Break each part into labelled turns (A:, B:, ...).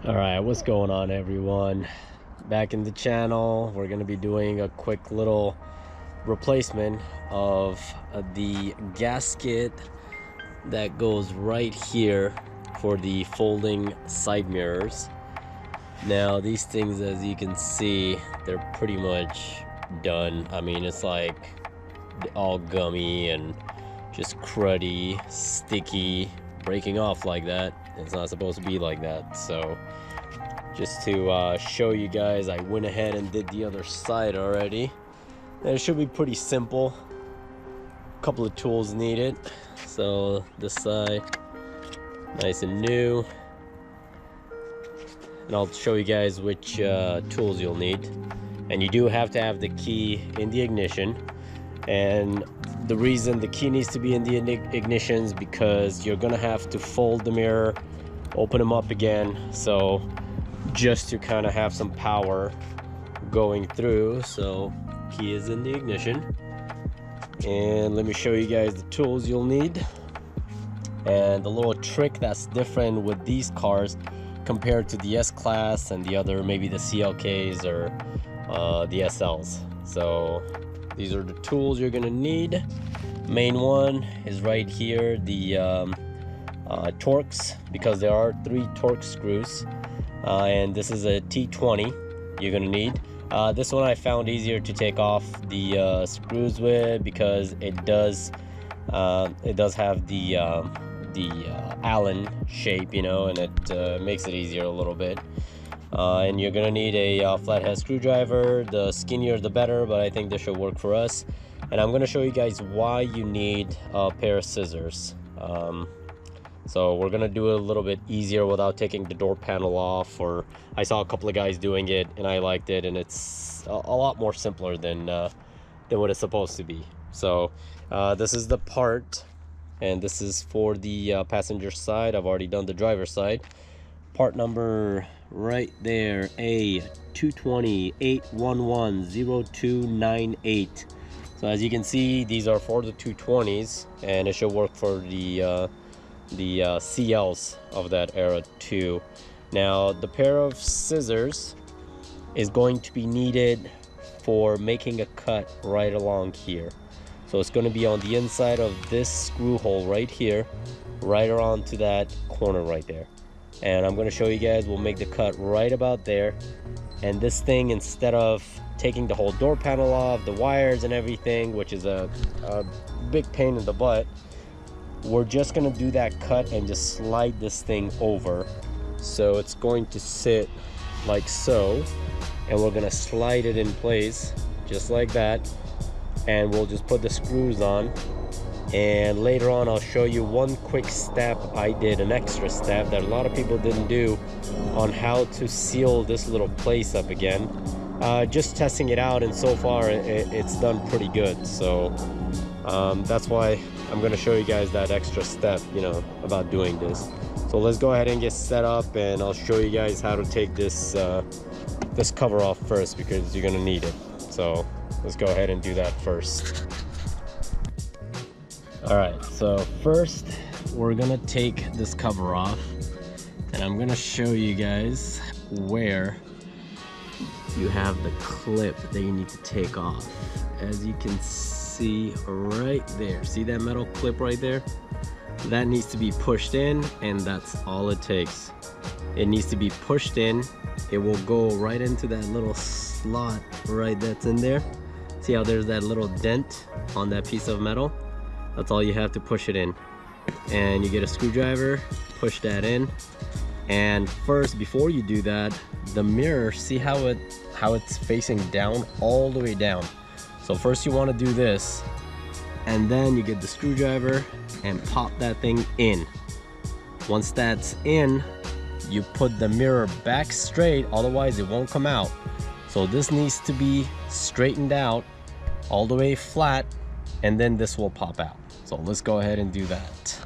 A: All right, what's going on, everyone? Back in the channel, we're going to be doing a quick little replacement of the gasket that goes right here for the folding side mirrors. Now, these things, as you can see, they're pretty much done. I mean, it's like all gummy and just cruddy, sticky, breaking off like that. It's not supposed to be like that. So just to show you guys, I went ahead and did the other side already, and it should be pretty simple. A couple of tools needed. So this side, nice and new, and I'll show you guys which tools you'll need. And you do have to have the key in the ignition, and the reason the key needs to be in the ignition is because you're gonna have to fold the mirror, open them up again, so just to kind of have some power going through. So key is in the ignition, and let me show you guys the tools you'll need. And the little trick that's different with these cars compared to the S-Class and the other, maybe the CLKs or the SLs. So these are the tools you're gonna need. Main one is right here, the Torx, because there are 3 Torx screws, and this is a T20 you're gonna need. This one I found easier to take off the screws with, because it does have the Allen shape, you know, and it makes it easier a little bit. And you're gonna need a flathead screwdriver. The skinnier the better, but I think this should work for us. And I'm gonna show you guys why you need a pair of scissors. So we're gonna do it a little bit easier without taking the door panel off, or I saw a couple of guys doing it and I liked it, and it's a lot more simpler than what it's supposed to be. So this is the part, and this is for the passenger side. I've already done the driver side. Part number right there, A220-811-0298. So as you can see, these are for the 220s, and it should work for the CLs of that era too. Now, the pair of scissors is going to be needed for making a cut right along here. So it's going to be on the inside of this screw hole right here, right around to that corner right there. And I'm going to show you guys, we'll make the cut right about there. And this thing, instead of taking the whole door panel off, the wires and everything, which is a big pain in the butt, we're just going to do that cut and just slide this thing over. So it's going to sit like so, and we're going to slide it in place just like that, and we'll just put the screws on. And later on I'll show you one quick step I did, an extra step that a lot of people didn't do, on how to seal this little place up again. Just testing it out, and so far it's done pretty good. So that's why I'm going to show you guys that extra step, you know, about doing this. So let's go ahead and get set up, and I'll show you guys how to take this this cover off first, because you're going to need it. So let's go ahead and do that first. Alright, so first we're gonna take this cover off, and I'm gonna show you guys where you have the clip that you need to take off. As you can see right there, see that metal clip right there? That needs to be pushed in, and that's all it takes. It needs to be pushed in. It will go right into that little slot right that's in there. See how there's that little dent on that piece of metal? That's all you have to push it in. And you get a screwdriver, push that in. And first, before you do that, the mirror, see how it's facing down, all the way down. So first you want to do this, and then you get the screwdriver and pop that thing in. Once that's in, you put the mirror back straight, otherwise it won't come out. So this needs to be straightened out all the way flat, and then this will pop out. So let's go ahead and do that.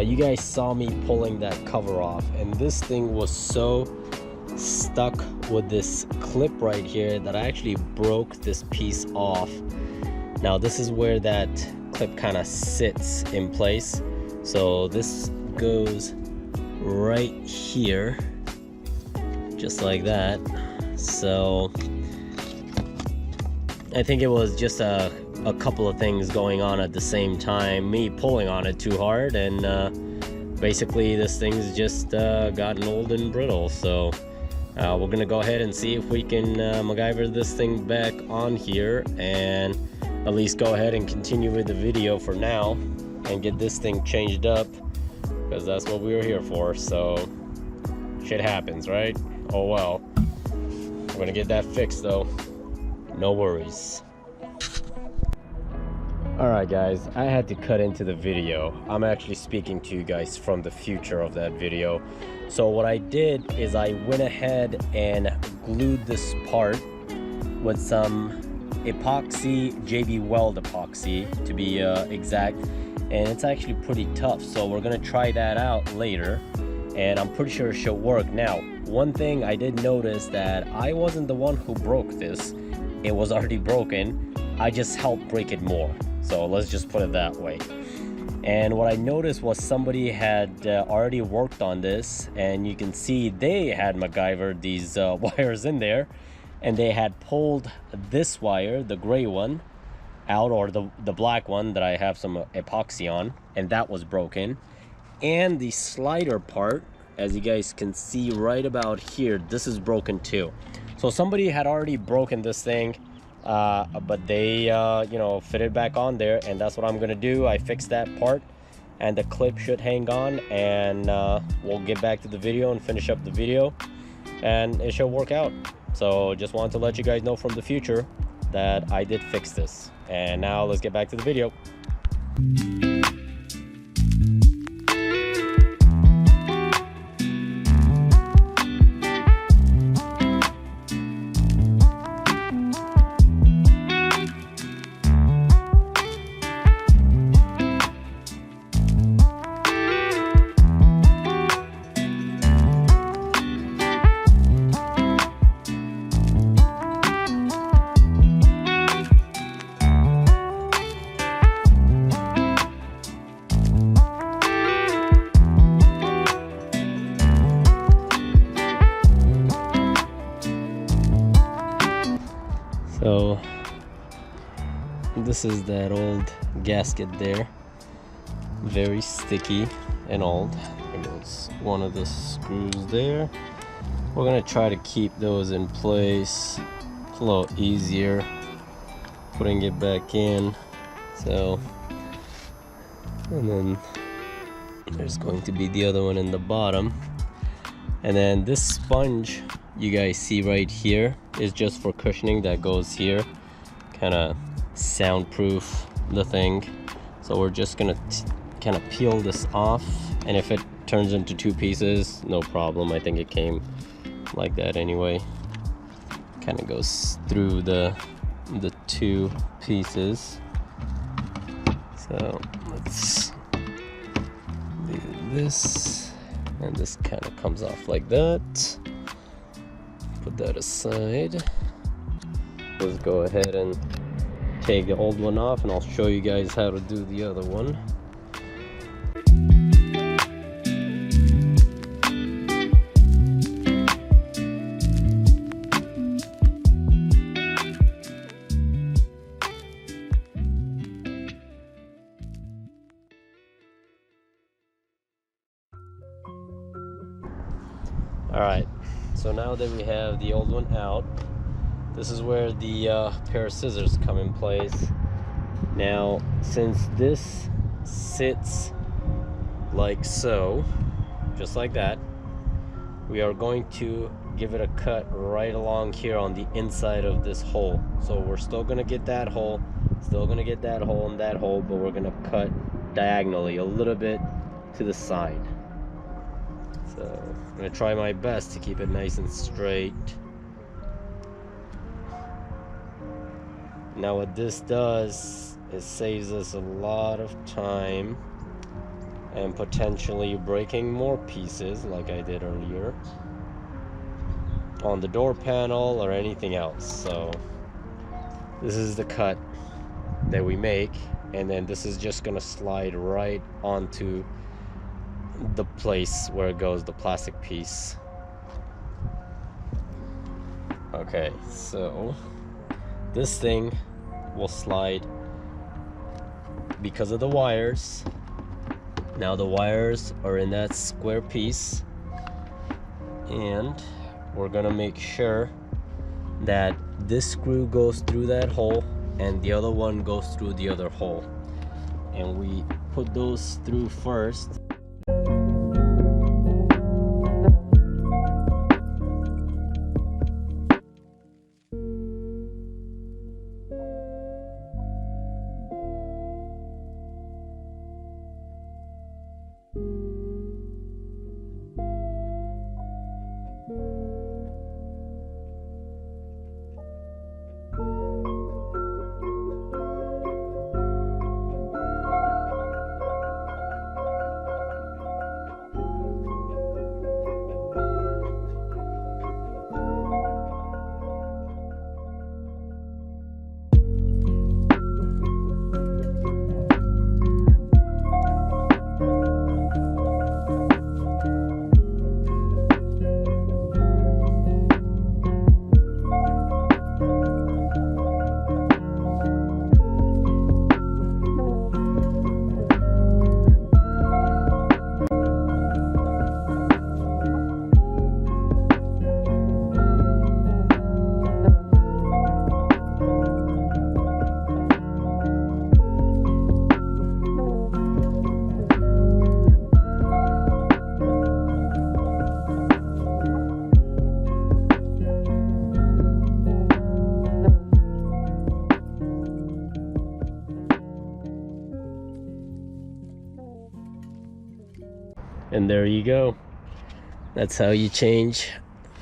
A: You guys saw me pulling that cover off, and this thing was so stuck with this clip right here that I actually broke this piece off. Now this is where that clip kind of sits in place, so this goes right here just like that. So I think it was just a couple of things going on at the same time, me pulling on it too hard, and basically this thing's just gotten old and brittle. So we're gonna go ahead and see if we can MacGyver this thing back on here, and at least go ahead and continue with the video for now and get this thing changed up, because that's what we were here for. So shit happens, right? Oh well. We're gonna get that fixed though, no worries. Alright guys, I had to cut into the video. I'm actually speaking to you guys from the future of that video. So what I did is I went ahead and glued this part with some epoxy, JB Weld epoxy to be exact, and it's actually pretty tough, so we're gonna try that out later, and I'm pretty sure it should work. Now, one thing I did notice, that I wasn't the one who broke this. It was already broken. I just helped break it more, so let's just put it that way. And what I noticed was somebody had already worked on this, and you can see they had MacGyvered these wires in there, and they had pulled this wire, the gray one, out, or the black one that I have some epoxy on, and that was broken. And the slider part, as you guys can see right about here, this is broken too. So somebody had already broken this thing, but they you know, fit it back on there, and that's what I'm gonna do. I fixed that part, and the clip should hang on, and we'll get back to the video and finish up the video, and it should work out. So just wanted to let you guys know from the future that I did fix this. And now let's get back to the video. So this is that old gasket there, very sticky and old. There goes one of the screws there. We're gonna try to keep those in place. It's a little easier putting it back in. So, and then there's going to be the other one in the bottom, and then this sponge you guys see right here is just for cushioning, that goes here, kind of soundproof the thing. So we're just gonna kind of peel this off, and if it turns into two pieces, no problem. I think it came like that anyway. Kind of goes through the two pieces. So let's do this, and this kind of comes off like that. Put that aside. Let's go ahead and take the old one off, and I'll show you guys how to do the other one. Alright, so now that we have the old one out, this is where the pair of scissors come in place. Now, since this sits like so, just like that, we are going to give it a cut right along here on the inside of this hole. So we're still going to get that hole, still going to get that hole and that hole, but we're going to cut diagonally a little bit to the side. So I'm going to try my best to keep it nice and straight. Now what this does, it saves us a lot of time and potentially breaking more pieces like I did earlier on the door panel or anything else. So this is the cut that we make, and then this is just gonna slide right onto the place where it goes, the plastic piece. Okay, so this thing will slide because of the wires. Now the wires are in that square piece, and we're gonna make sure that this screw goes through that hole and the other one goes through the other hole, and we put those through first. And there you go. That's how you change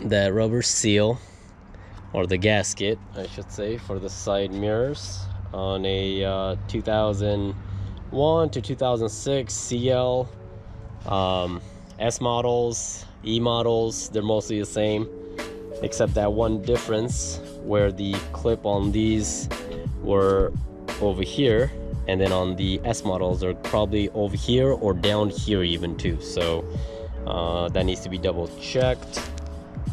A: that rubber seal, or the gasket I should say, for the side mirrors on a 2001 to 2006 CL. S models, E models, they're mostly the same, except that one difference where the clip on these were over here, and then on the S models are probably over here or down here even too. So that needs to be double checked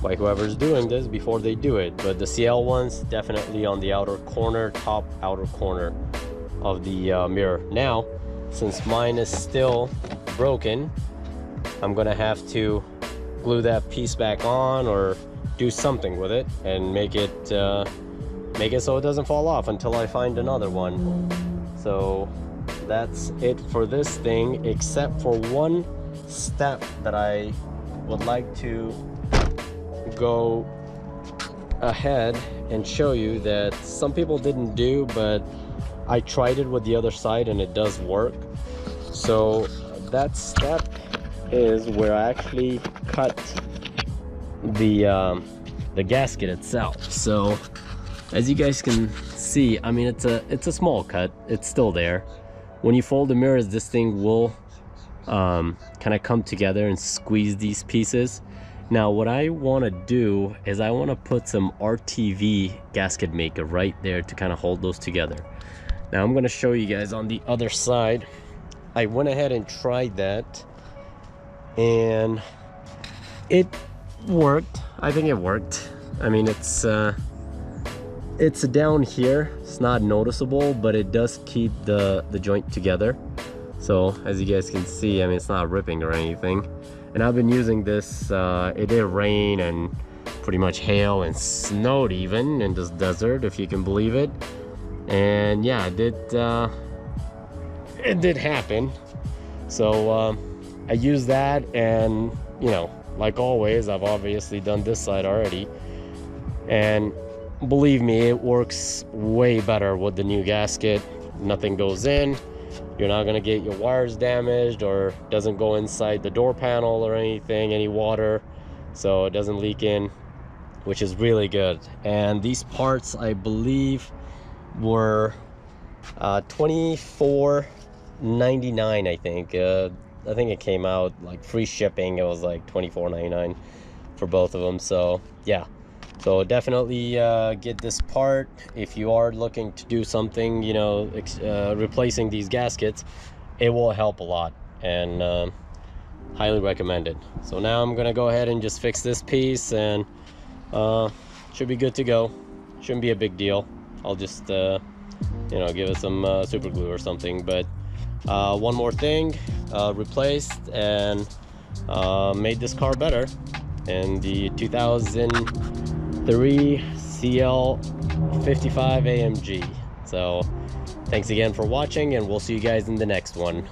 A: by whoever's doing this before they do it. But the CL ones definitely on the outer corner, top outer corner of the mirror. Now, since mine is still broken, I'm gonna have to glue that piece back on or do something with it and make it so it doesn't fall off until I find another one. So that's it for this thing, except for one step that I would like to go ahead and show you that some people didn't do, but I tried it with the other side and it does work. So that step is where I actually cut the gasket itself. So as you guys can see, I mean, it's a small cut, it's still there. When you fold the mirrors, this thing will kind of come together and squeeze these pieces. Now what I want to do is I want to put some RTV gasket maker right there to kind of hold those together. Now I'm going to show you guys on the other side. I went ahead and tried that and it worked. I think it worked. I mean, it's down here, it's not noticeable, but it does keep the joint together. So as you guys can see, I mean, it's not ripping or anything. And I've been using this, it did rain and pretty much hail and snowed even in this desert, if you can believe it. And yeah, it did happen. So I used that, and you know, like always, I've obviously done this side already, and believe me, it works way better with the new gasket. Nothing goes in, you're not gonna get your wires damaged, or doesn't go inside the door panel or anything, any water, so it doesn't leak in, which is really good. And these parts, I believe, were $24.99, I think. I think it came out like free shipping. It was like $24.99 for both of them. So yeah, so definitely get this part if you are looking to do something, you know, replacing these gaskets. It will help a lot, and highly recommended. So now I'm gonna go ahead and just fix this piece, and should be good to go. Shouldn't be a big deal. I'll just you know, give it some super glue or something. But one more thing, replaced and made this car better, and the 2003 CL55 AMG. So thanks again for watching, and we'll see you guys in the next one.